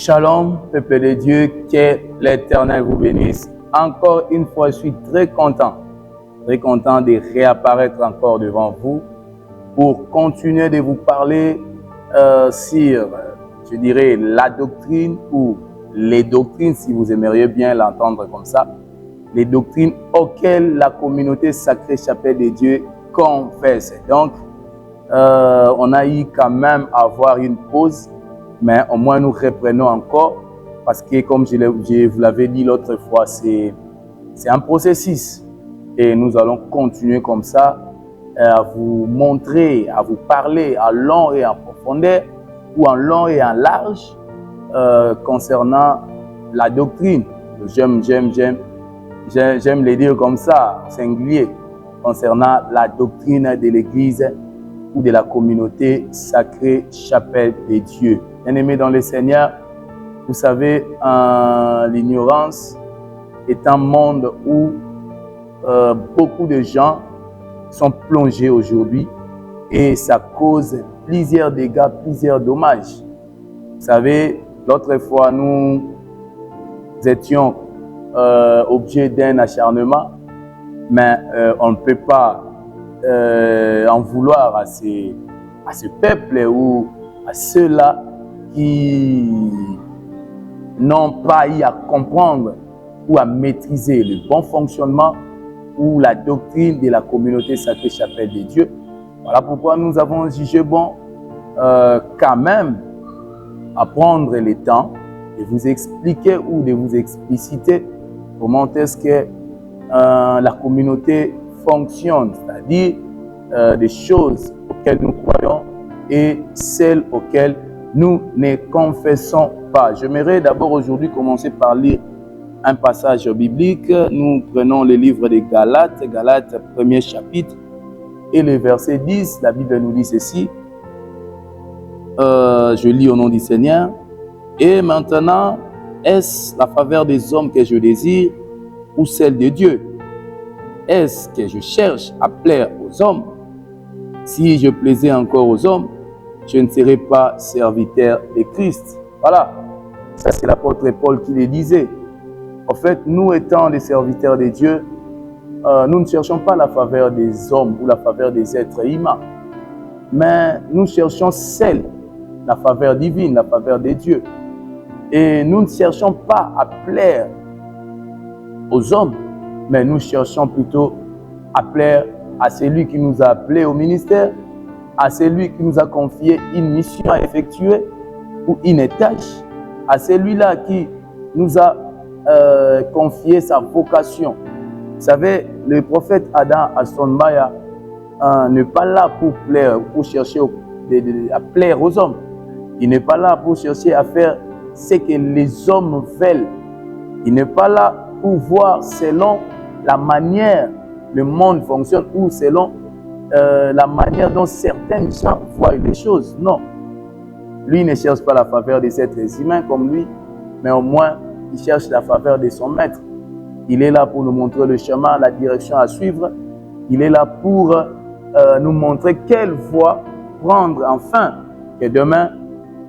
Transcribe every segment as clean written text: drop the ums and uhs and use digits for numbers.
Shalom, peuple de Dieu, que l'Éternel vous bénisse. Encore une fois, je suis très content de réapparaître encore devant vous pour continuer de vous parler sur, je dirais, la doctrine ou les doctrines, si vous aimeriez bien l'entendre comme ça, les doctrines auxquelles la communauté sacrée Chapelle de Dieu confesse. Donc, on a eu quand même à avoir une pause, mais au moins nous reprenons encore parce que, comme je vous l'avais dit l'autre fois, c'est un processus et nous allons continuer comme ça à vous montrer, à vous parler en long et en profondeur ou en long et en large concernant la doctrine. J'aime les dire comme ça, singulier, concernant la doctrine de l'Église ou de la communauté sacrée Chapelle de Dieu. Bien-aimés dans le Seigneur, vous savez, l'ignorance est un monde où beaucoup de gens sont plongés aujourd'hui et ça cause plusieurs dégâts, plusieurs dommages. Vous savez, l'autre fois, nous étions objet d'un acharnement, mais on ne peut pas en vouloir à ce peuple ou à ceux-là qui n'ont pas eu à comprendre ou à maîtriser le bon fonctionnement ou la doctrine de la communauté sacrée Chapelle de Dieu. Voilà pourquoi nous avons jugé bon quand même à prendre le temps de vous expliquer ou de vous expliciter comment est-ce que la communauté fonctionne, c'est-à-dire des choses auxquelles nous croyons et celles auxquelles nous ne confessons pas. J'aimerais d'abord aujourd'hui commencer par lire un passage biblique. Nous prenons le livre de Galates, Galates, premier chapitre, et le verset 10, la Bible nous dit ceci. Je lis au nom du Seigneur. Et maintenant, est-ce la faveur des hommes que je désire ou celle de Dieu? Est-ce que je cherche à plaire aux hommes? Si je plaisais encore aux hommes, je ne serais pas serviteur de Christ. Voilà, ça c'est l'apôtre Paul qui le disait. En fait, nous étant des serviteurs de Dieu, nous ne cherchons pas la faveur des hommes ou la faveur des êtres humains, mais nous cherchons celle, la faveur divine, la faveur de Dieu. Et nous ne cherchons pas à plaire aux hommes, mais nous cherchons plutôt à plaire à celui qui nous a appelés au ministère, à celui qui nous a confié une mission à effectuer ou une tâche, à celui-là qui nous a confié sa vocation. Vous savez, le prophète Adam Aston-Maya n'est pas là pour plaire, pour chercher à plaire aux hommes. Il n'est pas là pour chercher à faire ce que les hommes veulent. Il n'est pas là pour voir selon la manière le monde fonctionne ou selon la manière dont certains gens voient les choses. Non. Lui ne cherche pas la faveur des êtres humains comme lui, mais au moins, il cherche la faveur de son maître. Il est là pour nous montrer le chemin, la direction à suivre. Il est là pour nous montrer quelle voie prendre enfin. Et demain,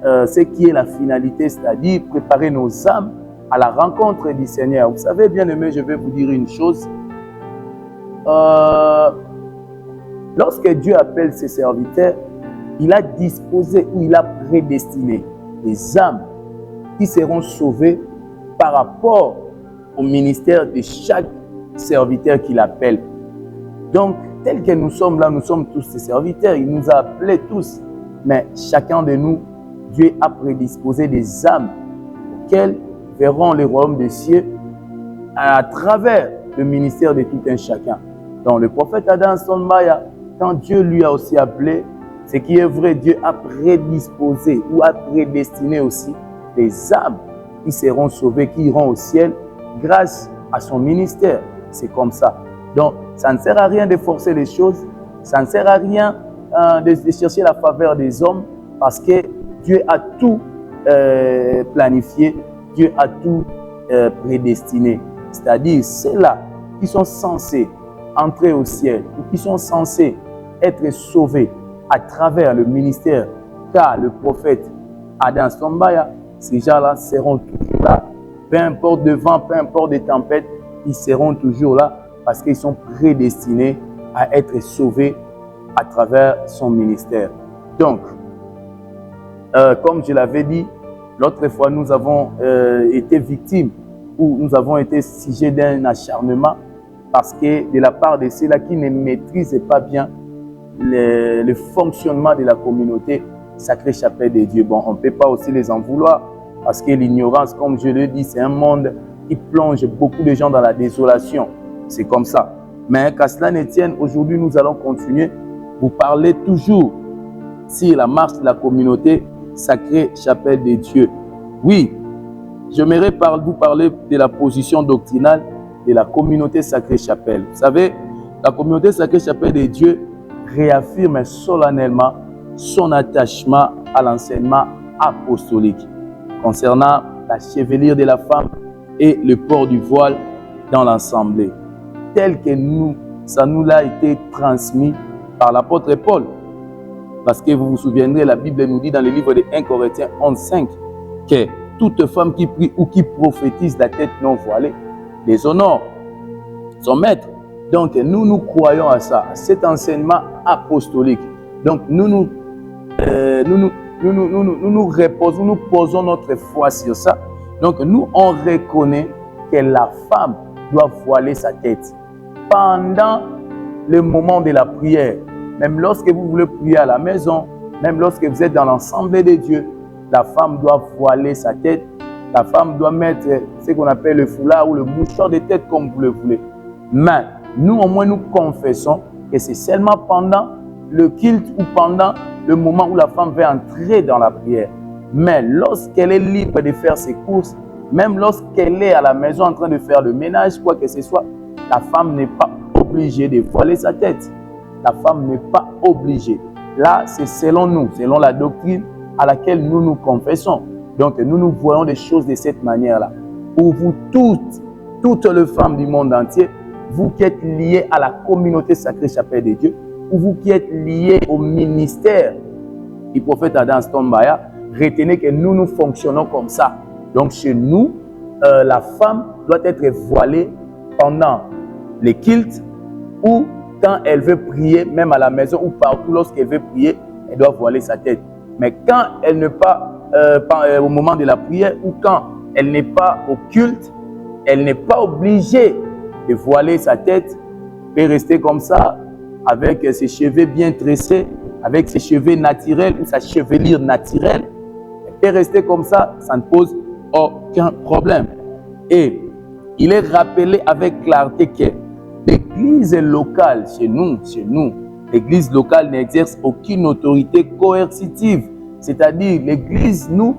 ce qui est la finalité, c'est-à-dire préparer nos âmes à la rencontre du Seigneur. Vous savez, bien aimé, je vais vous dire une chose. Lorsque Dieu appelle ses serviteurs, il a disposé ou il a prédestiné des âmes qui seront sauvées par rapport au ministère de chaque serviteur qu'il appelle. Donc, tel que nous sommes là, nous sommes tous ses serviteurs. Il nous a appelés tous. Mais chacun de nous, Dieu a prédisposé des âmes auxquelles verront le royaume des cieux à travers le ministère de tout un chacun. Donc, le prophète Adam Aston-Maya, quand Dieu lui a aussi appelé, ce qui est vrai, Dieu a prédisposé ou a prédestiné aussi des âmes qui seront sauvées, qui iront au ciel grâce à son ministère. C'est comme ça. Donc, ça ne sert à rien de forcer les choses. Ça ne sert à rien de chercher la faveur des hommes parce que Dieu a tout planifié. Dieu a tout prédestiné. C'est-à-dire, ceux-là qui sont censés entrer au ciel ou qui sont censés être sauvés à travers le ministère qu'a le prophète Adam Aston-Maya, ces gens-là seront toujours là. Peu importe de vent, peu importe des tempêtes, ils seront toujours là parce qu'ils sont prédestinés à être sauvés à travers son ministère. Donc, comme je l'avais dit, l'autre fois, nous avons été victimes ou nous avons été sujets d'un acharnement parce que de la part de ceux-là qui ne maîtrisent pas bien le fonctionnement de la communauté Sacrée Chapelle de Dieu. Bon, on ne peut pas aussi les en vouloir parce que l'ignorance, comme je le dis, c'est un monde qui plonge beaucoup de gens dans la désolation. C'est comme ça. Mais qu'à cela ne tienne, aujourd'hui, nous allons continuer vous parler toujours sur la marche de la communauté Sacrée Chapelle de Dieu. Oui, j'aimerais vous parler de la position doctrinale de la communauté Sacrée Chapelle. Vous savez, la communauté Sacrée Chapelle de Dieu réaffirme solennellement son attachement à l'enseignement apostolique concernant la chevelure de la femme et le port du voile dans l'assemblée, tel que ça nous a été transmis par l'apôtre Paul. Parce que vous vous souviendrez, la Bible nous dit dans le livre de 1 Corinthiens 11:5 que toute femme qui prie ou qui prophétise la tête non voilée déshonore son maître. Donc nous croyons à ça, à cet enseignement apostolique. Donc nous posons notre foi sur ça. Donc nous, on reconnaît que la femme doit voiler sa tête pendant le moment de la prière. Même lorsque vous voulez prier à la maison, même lorsque vous êtes dans l'assemblée de Dieu, la femme doit voiler sa tête. La femme doit mettre ce qu'on appelle le foulard ou le mouchoir de tête comme vous le voulez. Mais nous, au moins, nous confessons que c'est seulement pendant le culte ou pendant le moment où la femme va entrer dans la prière. Mais lorsqu'elle est libre de faire ses courses, même lorsqu'elle est à la maison en train de faire le ménage, quoi que ce soit, la femme n'est pas obligée de voiler sa tête. La femme n'est pas obligée. Là, c'est selon nous, selon la doctrine à laquelle nous nous confessons. Donc, nous voyons des choses de cette manière-là. Pour vous toutes les femmes du monde entier, vous qui êtes liés à la communauté Sacrée Chapelle de Dieu, ou vous qui êtes liés au ministère du prophète Adam Stombaya, retenez que nous fonctionnons comme ça. Donc, chez nous, la femme doit être voilée pendant les cultes ou quand elle veut prier, même à la maison ou partout, lorsqu'elle veut prier, elle doit voiler sa tête. Mais quand elle n'est pas au moment de la prière ou quand elle n'est pas au culte, elle n'est pas obligée de voiler sa tête. Elle peut rester comme ça, avec ses cheveux bien tressés, avec ses cheveux naturels ou sa chevelure naturelle. Elle peut rester comme ça ne pose aucun problème. Et il est rappelé avec clarté que l'église locale, chez nous, l'église locale n'exerce aucune autorité coercitive. C'est-à-dire, l'église, nous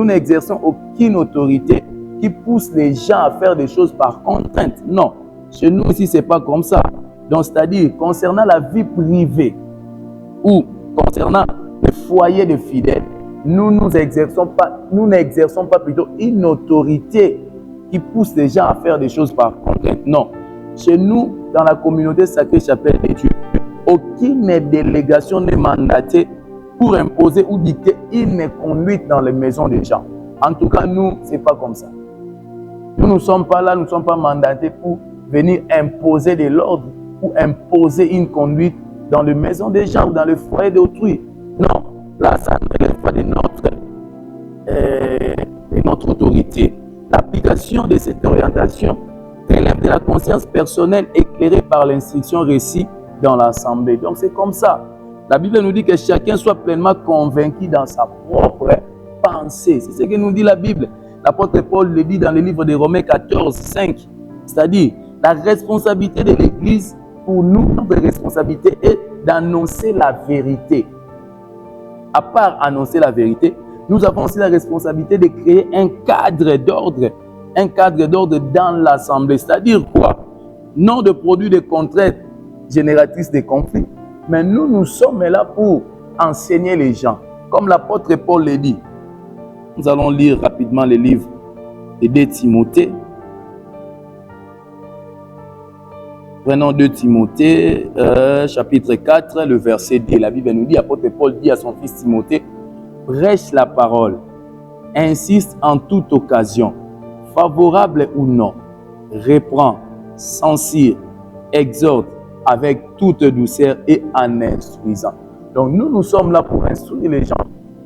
n'exerçons aucune autorité qui pousse les gens à faire des choses par contrainte. Non, chez nous aussi, ce n'est pas comme ça. Donc, c'est-à-dire, concernant la vie privée ou concernant le foyer de fidèles, nous n'exerçons pas plutôt une autorité qui pousse les gens à faire des choses par contrainte. Non. Chez nous, dans la communauté Sacrée Chapelle de Dieu, aucune délégation n'est mandatée pour imposer ou dicter une conduite dans les maisons des gens. En tout cas, nous, ce n'est pas comme ça. Nous ne sommes pas là, nous ne sommes pas mandatés pour venir imposer de l'ordre ou imposer une conduite dans les maisons des gens ou dans le foyer d'autrui. Non, là, ça ne relève pas de notre autorité. L'application de cette orientation relève de la conscience personnelle éclairée par l'instruction récite dans l'assemblée. Donc, c'est comme ça. La Bible nous dit que chacun soit pleinement convaincu dans sa propre pensée. C'est ce que nous dit la Bible. L'apôtre Paul le dit dans le livre de Romains 14:5. C'est-à-dire, la responsabilité de l'Église, pour nous, notre responsabilité est d'annoncer la vérité. À part annoncer la vérité, nous avons aussi la responsabilité de créer un cadre d'ordre dans l'assemblée. C'est-à-dire quoi? Non de produire des contraintes génératrices de conflits, mais nous sommes là pour enseigner les gens. Comme l'apôtre Paul le dit. Nous allons lire rapidement le livre de 2 Timothée. Prenons 2 Timothée, chapitre 4, le verset 2. La Bible nous dit, l'apôtre Paul dit à son fils Timothée, prêche la parole, insiste en toute occasion, favorable ou non, reprend, censure, exhorte avec toute douceur et en instruisant. Donc nous sommes là pour instruire les gens.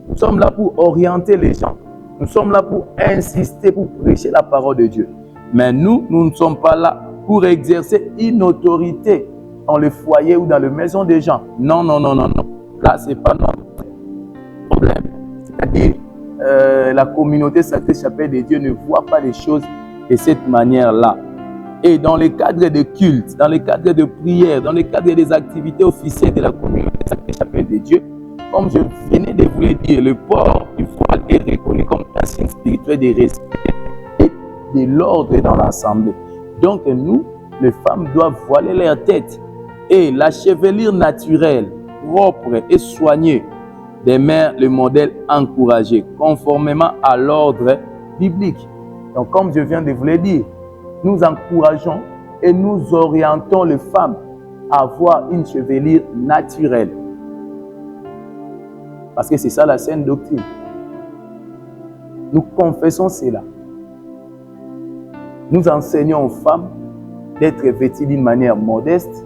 Nous sommes là pour orienter les gens. Nous sommes là pour insister, pour prêcher la parole de Dieu. Mais nous ne sommes pas là pour exercer une autorité dans le foyer ou dans la maison des gens. Non, non, non, non, non. Là, ce n'est pas notre problème. C'est-à-dire, la communauté sacrée chapelle de Dieu ne voit pas les choses de cette manière-là. Et dans le cadre de culte, dans le cadre de prière, dans le cadre des activités officielles de la communauté sacrée chapelle de Dieu, comme je venais de vous le dire, le port du voile est reconnu comme un signe spirituel de respect et de l'ordre dans l'assemblée. Donc nous, les femmes doivent voiler leur tête et la chevelure naturelle, propre et soignée demeure le modèle encouragé conformément à l'ordre biblique. Donc comme je viens de vous le dire, nous encourageons et nous orientons les femmes à avoir une chevelure naturelle. Parce que c'est ça la saine doctrine. Nous confessons cela. Nous enseignons aux femmes d'être vêtues d'une manière modeste,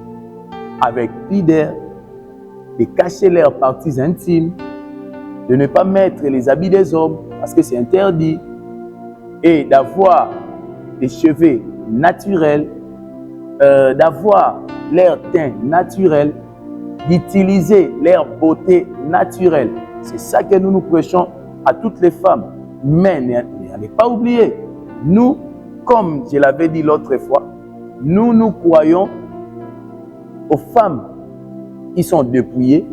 avec pudeur, de cacher leurs parties intimes, de ne pas mettre les habits des hommes parce que c'est interdit, et d'avoir des cheveux naturels, d'avoir leur teint naturel, d'utiliser leur beauté naturelle. C'est ça que nous prêchons à toutes les femmes. Mais n'allez pas oublier, nous, comme je l'avais dit l'autre fois, nous croyons aux femmes qui sont dépouillées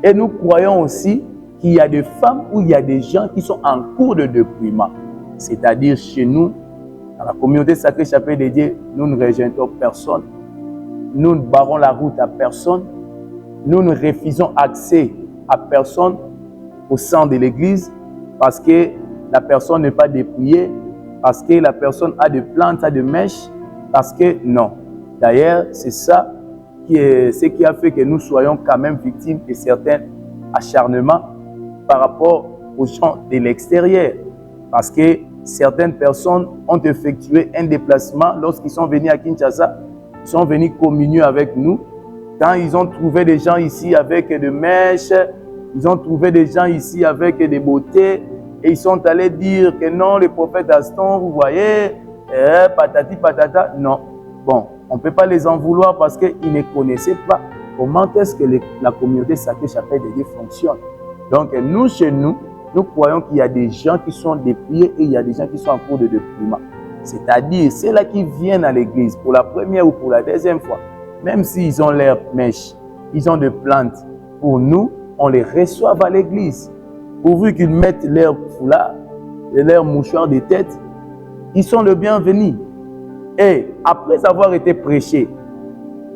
et nous croyons aussi qu'il y a des femmes où il y a des gens qui sont en cours de dépouillement. C'est-à-dire chez nous, dans la communauté sacrée chapelle de Dieu, nous ne rejetons personne, nous ne barrons la route à personne, nous ne refusons accès à personne au sein de l'église parce que la personne n'est pas dépouillée, parce que la personne a des plantes, a des mèches, parce que non. D'ailleurs, c'est ça ce qui a fait que nous soyons quand même victimes de certains acharnements par rapport aux gens de l'extérieur. Parce que certaines personnes ont effectué un déplacement lorsqu'ils sont venus à Kinshasa, ils sont venus communier avec nous. Quand ils ont trouvé des gens ici avec des mèches, ils ont trouvé des gens ici avec des beautés, et ils sont allés dire que non, le prophète Aston, vous voyez, patati patata, non. Bon, on ne peut pas les en vouloir parce qu'ils ne connaissaient pas comment est-ce que la communauté sacrée chapelle de Dieu fonctionne. Donc nous, chez nous, nous croyons qu'il y a des gens qui sont dépouillés et il y a des gens qui sont en cours de dépouillement. C'est-à-dire, ceux-là qui viennent à l'église pour la première ou pour la deuxième fois, même s'ils ont leurs mèches, ils ont des plantes, pour nous, on les reçoit à l'église. Pourvu qu'ils mettent leur foulard et leur mouchoir de tête, ils sont le bienvenu. Et après avoir été prêchés,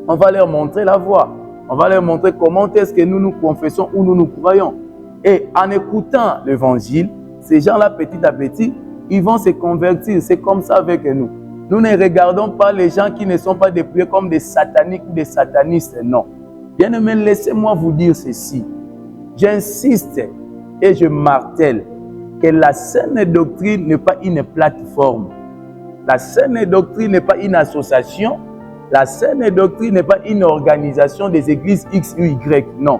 on va leur montrer la voie. On va leur montrer comment est-ce que nous nous confessons ou nous nous croyons. Et en écoutant l'évangile, ces gens-là, petit à petit, ils vont se convertir. C'est comme ça avec nous. Nous ne regardons pas les gens qui ne sont pas dépouillés comme des sataniques ou des satanistes. Non. Bien-aimés, laissez-moi vous dire ceci. J'insiste et je martèle que la saine doctrine n'est pas une plateforme. La saine doctrine n'est pas une association. La saine doctrine n'est pas une organisation des églises X ou Y. Non.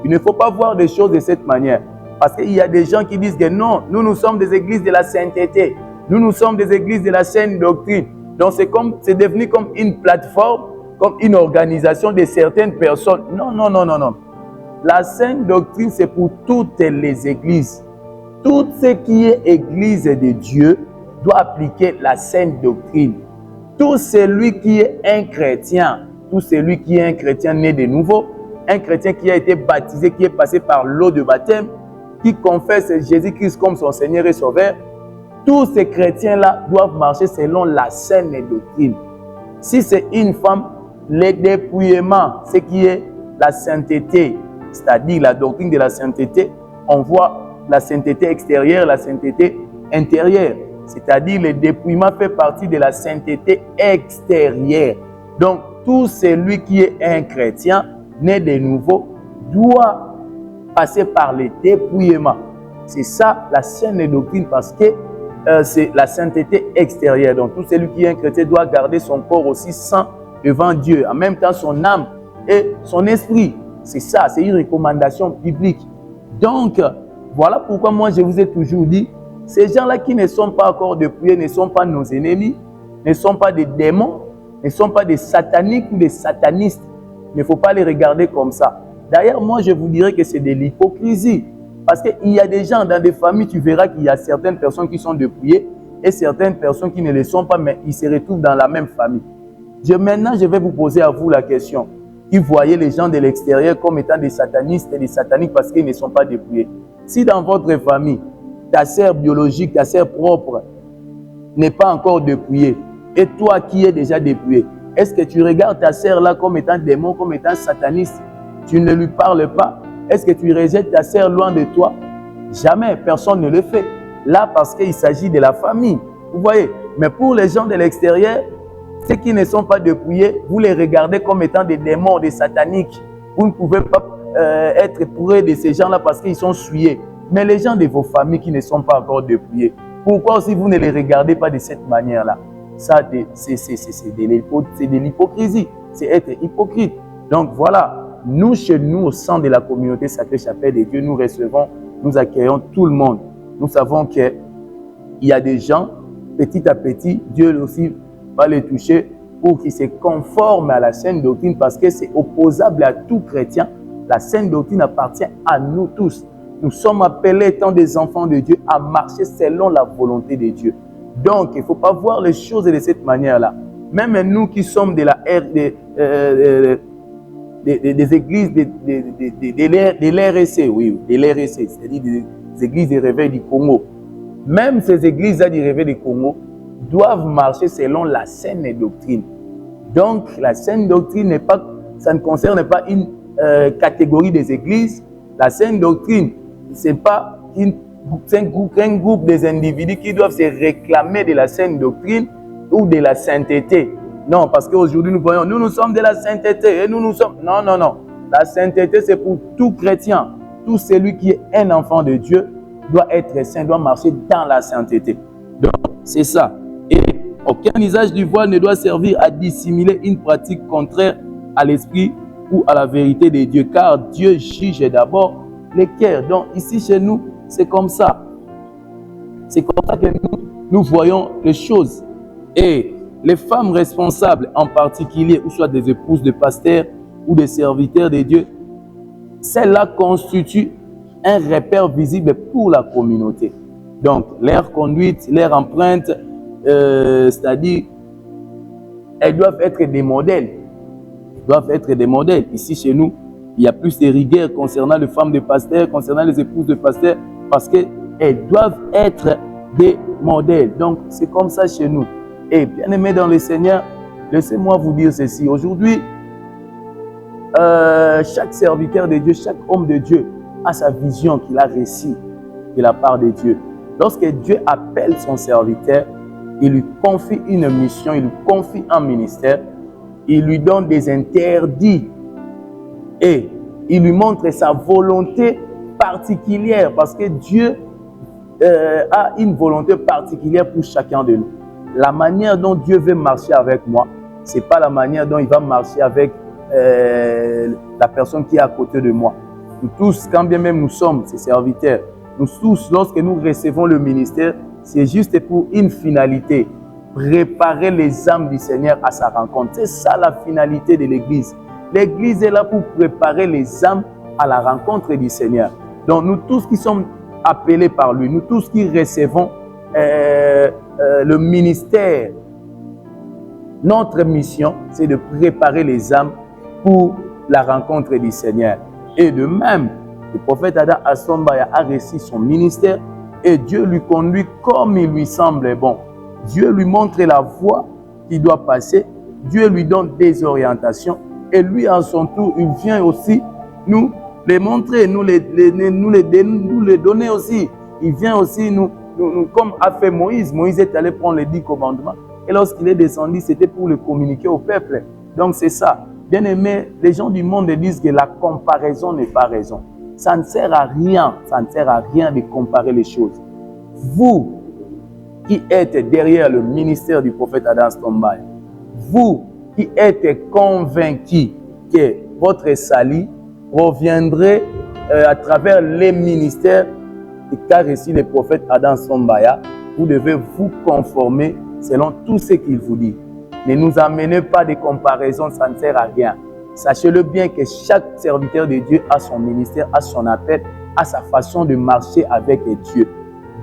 Il ne faut pas voir des choses de cette manière. Parce qu'il y a des gens qui disent que non, nous sommes des églises de la sainteté. Nous sommes des églises de la saine doctrine. Donc c'est devenu comme une plateforme, comme une organisation de certaines personnes. Non, non, non, non, non. La saine doctrine, c'est pour toutes les églises. Tout ce qui est église de Dieu doit appliquer la saine doctrine. Tout celui qui est un chrétien, tout celui qui est un chrétien né de nouveau, un chrétien qui a été baptisé, qui est passé par l'eau de baptême, qui confesse Jésus-Christ comme son Seigneur et Sauveur, tous ces chrétiens-là doivent marcher selon la saine doctrine. Si c'est une femme, le dépouillement, ce qui est la sainteté, c'est-à-dire la doctrine de la sainteté, on voit la sainteté extérieure, la sainteté intérieure. C'est-à-dire le dépouillement fait partie de la sainteté extérieure. Donc, tout celui qui est un chrétien, né de nouveau, doit passer par le dépouillement. C'est ça la saine doctrine parce que c'est la sainteté extérieure. Donc tout celui qui est un chrétien doit garder son corps aussi saint devant Dieu, en même temps son âme et son esprit. C'est ça, c'est une recommandation biblique. Donc, voilà pourquoi moi je vous ai toujours dit, ces gens-là qui ne sont pas encore dépouillés ne sont pas nos ennemis, ne sont pas des démons, ne sont pas des sataniques ou des satanistes. Il ne faut pas les regarder comme ça. D'ailleurs, moi je vous dirais que c'est de l'hypocrisie. Parce qu'il y a des gens dans des familles, tu verras qu'il y a certaines personnes qui sont dépouillées et certaines personnes qui ne le sont pas, mais ils se retrouvent dans la même famille. Maintenant, je vais vous poser à vous la question. Qui voyez les gens de l'extérieur comme étant des satanistes et des sataniques parce qu'ils ne sont pas dépouillés. Si dans votre famille, ta sœur biologique, ta sœur propre n'est pas encore dépouillée et toi qui es déjà dépouillé, est-ce que tu regardes ta sœur là comme étant démon, comme étant sataniste? Tu ne lui parles pas? Est-ce que tu rejettes ta sœur loin de toi? Jamais, personne ne le fait. Là, parce qu'il s'agit de la famille. Vous voyez? Mais pour les gens de l'extérieur, ceux qui ne sont pas dépouillés, vous les regardez comme étant des démons, des sataniques. Vous ne pouvez pas être près de ces gens-là parce qu'ils sont souillés. Mais les gens de vos familles qui ne sont pas encore dépouillés, pourquoi aussi vous ne les regardez pas de cette manière-là? Ça, c'est de l'hypocrisie. C'est être hypocrite. Donc voilà. Nous, chez nous, au sein de la communauté Sacrée Chapelle de Dieu, nous recevons, nous accueillons tout le monde. Nous savons qu'il y a des gens, petit à petit, Dieu aussi va les toucher pour qu'ils se conforment à la saine doctrine parce que c'est opposable à tout chrétien. La saine doctrine appartient à nous tous. Nous sommes appelés, étant des enfants de Dieu, à marcher selon la volonté de Dieu. Donc, il ne faut pas voir les choses de cette manière-là. Même nous qui sommes de la des églises de l'RSC, oui, de l'RSC, c'est-à-dire des églises de réveil du Congo. Même ces églises-là du réveil du Congo doivent marcher selon la saine doctrine. Donc, la saine doctrine ça ne concerne pas une catégorie des églises. La saine doctrine, c'est pas un groupe des individus qui doivent se réclamer de la saine doctrine ou de la sainteté. Non, parce qu'aujourd'hui, nous voyons, nous sommes de la sainteté et nous sommes... Non, non, non. La sainteté, c'est pour tout chrétien. Tout celui qui est un enfant de Dieu doit être saint, doit marcher dans la sainteté. Donc, c'est ça. Et aucun usage du voile ne doit servir à dissimuler une pratique contraire à l'esprit ou à la vérité de Dieu, car Dieu juge d'abord les cœurs. Donc, ici, chez nous, c'est comme ça. C'est comme ça que nous voyons les choses. Et les femmes responsables en particulier, ou soit des épouses de pasteurs ou des serviteurs de Dieu, celles-là constituent un repère visible pour la communauté. Donc, leur conduite, leur empreinte, c'est-à-dire, elles doivent être des modèles. Elles doivent être des modèles. Ici, chez nous, il y a plus de rigueur concernant les femmes de pasteurs, concernant les épouses de pasteurs, parce qu'elles doivent être des modèles. Donc, c'est comme ça chez nous. Et bien aimé dans le Seigneur, laissez-moi vous dire ceci. Aujourd'hui, chaque serviteur de Dieu, chaque homme de Dieu a sa vision qu'il a reçue de la part de Dieu. Lorsque Dieu appelle son serviteur, il lui confie une mission, il lui confie un ministère, il lui donne des interdits et il lui montre sa volonté particulière parce que Dieu a une volonté particulière pour chacun de nous. La manière dont Dieu veut marcher avec moi, ce n'est pas la manière dont il va marcher avec la personne qui est à côté de moi. Nous tous, quand bien même nous sommes ses serviteurs, nous tous, lorsque nous recevons le ministère, c'est juste pour une finalité, préparer les âmes du Seigneur à sa rencontre. C'est ça la finalité de l'Église. L'Église est là pour préparer les âmes à la rencontre du Seigneur. Donc nous tous qui sommes appelés par lui, nous tous qui recevons le ministère, notre mission, c'est de préparer les âmes pour la rencontre du Seigneur. Et de même, le prophète Adam Assombaya a reçu son ministère et Dieu lui conduit comme il lui semble bon. Dieu lui montre la voie qu'il doit passer, Dieu lui donne des orientations et lui, à son tour, il vient aussi nous les montrer, nous les donner aussi. Il vient aussi nous comme a fait Moïse. Moïse est allé prendre les 10 commandements. Et lorsqu'il est descendu, c'était pour le communiquer au peuple. Donc c'est ça. Bien aimé, les gens du monde disent que la comparaison n'est pas raison. Ça ne sert à rien, ça ne sert à rien de comparer les choses. Vous qui êtes derrière le ministère du prophète Adam Stombaya, vous qui êtes convaincus que votre salut proviendrait à travers les ministères qu'a reçu le prophète Adam Stombaya, vous devez vous conformer selon tout ce qu'il vous dit. Ne nous amenez pas de comparaisons, ça ne sert à rien. Sachez-le bien que chaque serviteur de Dieu a son ministère, a son appel, a sa façon de marcher avec Dieu.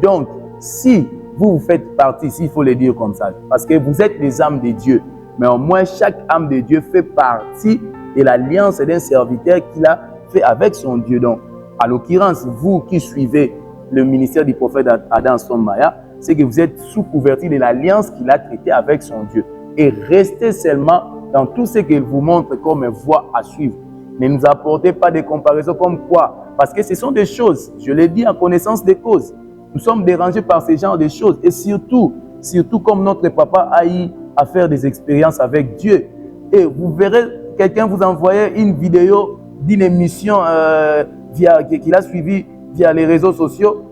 Donc, si vous faites partie, s'il faut le dire comme ça, parce que vous êtes les âmes de Dieu, mais au moins chaque âme de Dieu fait partie de l'alliance d'un serviteur qu'il a fait avec son Dieu. Donc, à l'occurrence, vous qui suivez le ministère du prophète Adam Stombaya, c'est que vous êtes sous couverture de l'alliance qu'il a traitée avec son Dieu. Et restez seulement dans tout ce qu'il vous montre comme voie à suivre. Ne nous apportez pas des comparaisons comme quoi, parce que ce sont des choses, je l'ai dit en connaissance des causes. Nous sommes dérangés par ce genre de choses. Et surtout comme notre papa a eu à faire des expériences avec Dieu. Et vous verrez, quelqu'un vous envoyait une vidéo d'une émission qu'il a suivie via les réseaux sociaux,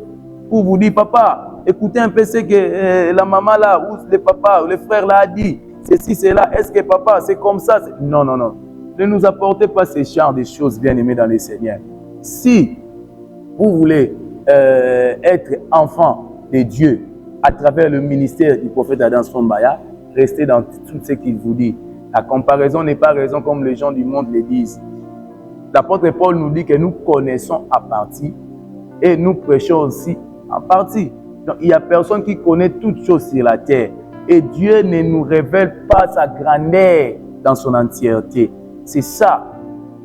où vous dit, papa, écoutez un peu ce que la maman là, ou le papa, ou le frère là a dit. Ceci, c'est là. Est-ce que papa, c'est comme ça? Non, non, non. Ne nous apportez pas ce genre de choses, bien-aimés dans le Seigneur. Si vous voulez être enfant de Dieu à travers le ministère du prophète Adam Stombaya, restez dans tout ce qu'il vous dit. La comparaison n'est pas raison comme les gens du monde le disent. L'apôtre Paul nous dit que nous connaissons à partie et nous prêchons aussi en partie. Donc, il n'y a personne qui connaît toutes choses sur la terre. Et Dieu ne nous révèle pas sa grandeur dans son entièreté. C'est ça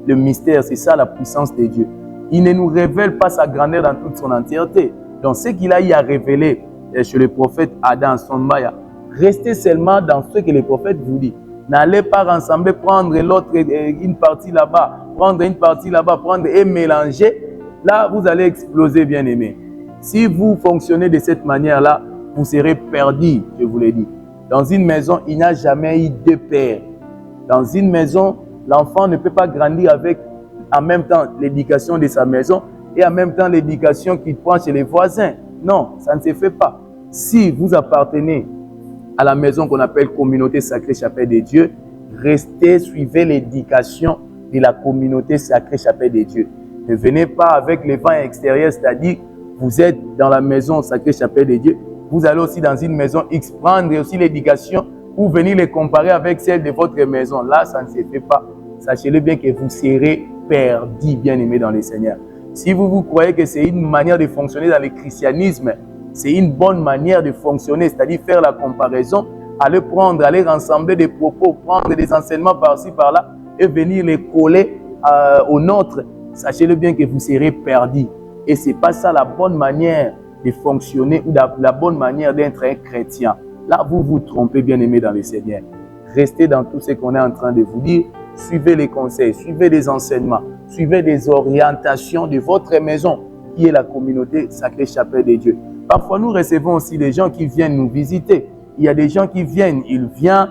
le mystère, c'est ça la puissance de Dieu. Il ne nous révèle pas sa grandeur dans toute son entièreté. Donc ce qu'il a eu à révéler chez le prophète Adam Stombaya, restez seulement dans ce que le prophète vous dit. N'allez pas rassembler, prendre l'autre, une partie là-bas, prendre une partie là-bas, prendre et mélanger. Là, vous allez exploser, bien aimé. Si vous fonctionnez de cette manière-là, vous serez perdu, je vous l'ai dit. Dans une maison, il n'y a jamais eu deux pères. Dans une maison, l'enfant ne peut pas grandir avec en même temps l'éducation de sa maison et en même temps l'éducation qu'il prend chez les voisins. Non, ça ne se fait pas. Si vous appartenez à la maison qu'on appelle communauté sacrée chapelle de Dieu, restez, suivez l'éducation de la communauté sacrée chapelle de Dieu. Ne venez pas avec les vents extérieurs, c'est-à-dire vous êtes dans la maison sacrée chapelle de Dieu, vous allez aussi dans une maison X prendre aussi l'éducation pour venir les comparer avec celle de votre maison. Là, ça ne se fait pas. Sachez-le bien que vous serez perdu, bien-aimés dans le Seigneur. Si vous croyez que c'est une manière de fonctionner dans le christianisme, c'est une bonne manière de fonctionner, c'est-à-dire faire la comparaison, aller prendre, aller rassembler des propos, prendre des enseignements par-ci, par-là et venir les coller au nôtre, sachez-le bien que vous serez perdu. Et ce n'est pas ça la bonne manière de fonctionner ou la bonne manière d'être un chrétien. Là, vous vous trompez, bien-aimés dans le Seigneur. Restez dans tout ce qu'on est en train de vous dire. Suivez les conseils, suivez les enseignements, suivez les orientations de votre maison, qui est la communauté sacrée chapelle de Dieu. Parfois, nous recevons aussi des gens qui viennent nous visiter. Il y a des gens qui viennent, ils viennent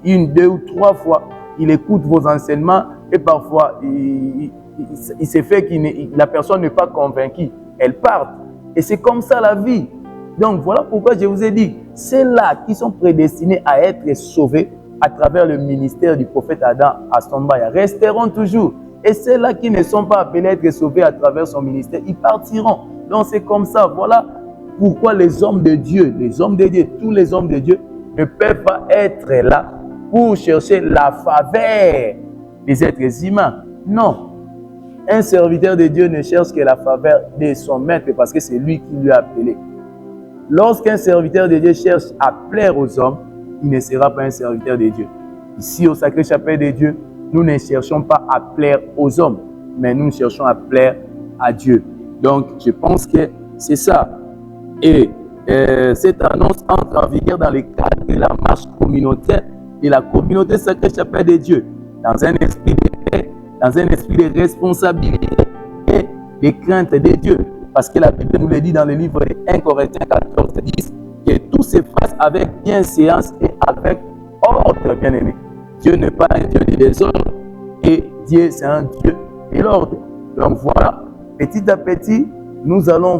une, deux ou trois fois, ils écoutent vos enseignements et parfois, il se fait que la personne n'est pas convaincue. Elle part. Et c'est comme ça la vie. Donc, voilà pourquoi je vous ai dit, ceux-là qui sont prédestinés à être sauvés à travers le ministère du prophète Adam Stombaya resteront toujours. Et ceux-là qui ne sont pas appelés à être sauvés à travers son ministère, ils partiront. Donc, c'est comme ça. Voilà pourquoi les hommes de Dieu, tous les hommes de Dieu ne peuvent pas être là pour chercher la faveur des êtres humains. Non. Un serviteur de Dieu ne cherche que la faveur de son maître parce que c'est lui qui lui a appelé. Lorsqu'un serviteur de Dieu cherche à plaire aux hommes, il ne sera pas un serviteur de Dieu. Ici, au Sacré Chapelle de Dieu, nous ne cherchons pas à plaire aux hommes, mais nous cherchons à plaire à Dieu. Donc, je pense que c'est ça. Et cette annonce entre en vigueur dans le cadre de la marche communautaire de la communauté Sacrée Chapelle de Dieu, dans un esprit de paix, dans un esprit de responsabilité et de crainte de Dieu. Parce que la Bible nous le dit dans le livre de 1 Corinthiens 14, 10, que tout se fasse avec bienséance et avec ordre, bien-aimé. Dieu n'est pas un Dieu de désordre et Dieu, c'est un Dieu de l'ordre. Donc voilà, petit à petit, nous allons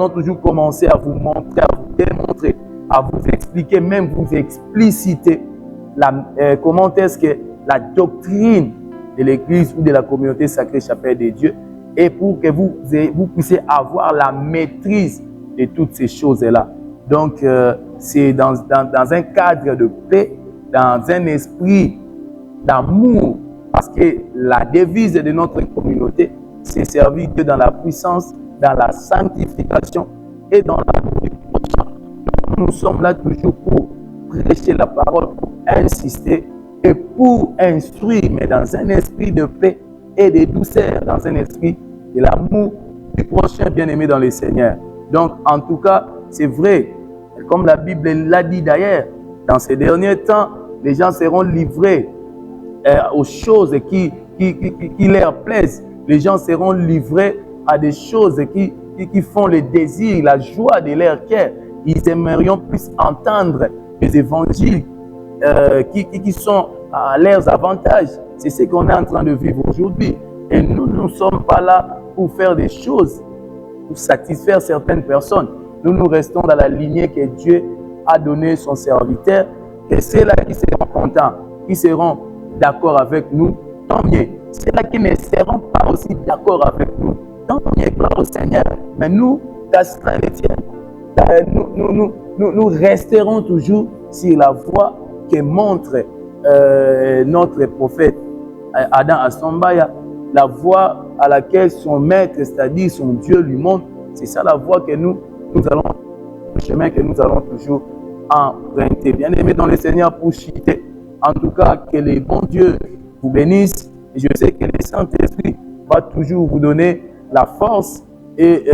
toujours commencer à vous montrer, à vous démontrer, à vous expliquer, même vous expliciter comment est-ce que la doctrine de l'Église ou de la communauté sacrée Chapelle de Dieu, et pour que vous puissiez avoir la maîtrise de toutes ces choses-là. Donc, c'est dans un cadre de paix, dans un esprit d'amour, parce que la devise de notre communauté, c'est servir Dieu dans la puissance, dans la sanctification et dans l'amour du prochain. Nous sommes là toujours pour prêcher la parole, pour insister et pour instruire, mais dans un esprit de paix et de douceur, dans un esprit de l'amour du prochain bien-aimé dans le Seigneur. Donc, en tout cas, c'est vrai, comme la Bible l'a dit d'ailleurs, dans ces derniers temps, les gens seront livrés aux choses qui leur plaisent. Les gens seront livrés à des choses qui font le désir, la joie de leur cœur. Ils aimerions plus entendre les évangiles qui sont à leurs avantages. C'est ce qu'on est en train de vivre aujourd'hui. Et nous ne sommes pas là pour faire des choses, pour satisfaire certaines personnes. Nous restons dans la lignée que Dieu a donnée son serviteur. Et ceux-là qui seront contents, qui seront d'accord avec nous, tant mieux. Ceux-là qui ne seront pas aussi d'accord avec nous, tant mieux, gloire au Seigneur. Mais nous, nous resterons toujours sur la voie que montre notre prophète Adam Astombaya, la voie à laquelle son maître, c'est-à-dire son Dieu, lui montre. C'est ça la voie que nous allons, le chemin que nous allons toujours emprunter. Bien aimé dans le Seigneur, pour chiter. En tout cas, que le bon Dieu vous bénisse. Et je sais que le Saint-Esprit va toujours vous donner la force et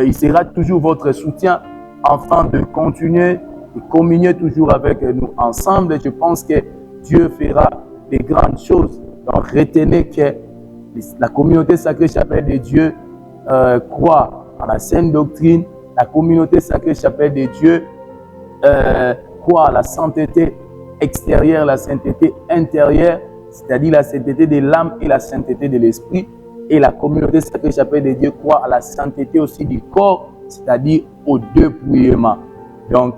il sera toujours votre soutien afin de continuer de communier toujours avec nous ensemble. Je pense que Dieu fera des grandes choses. Donc retenez que la communauté sacrée Chapelle de Dieu croit à la sainte doctrine. La communauté sacrée Chapelle de Dieu croit à la sainteté extérieure, la sainteté intérieure, c'est-à-dire la sainteté de l'âme et la sainteté de l'esprit. Et la communauté sacrée Chapelle de Dieu croit à la sainteté aussi du corps, c'est-à-dire au dépouillement. Donc,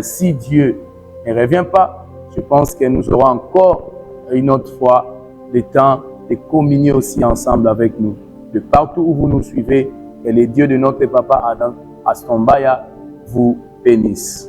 si Dieu ne revient pas, je pense que nous aurons encore une autre fois le temps de communier aussi ensemble avec nous. De partout où vous nous suivez, que les dieux de notre papa Adam Astombaya vous bénissent.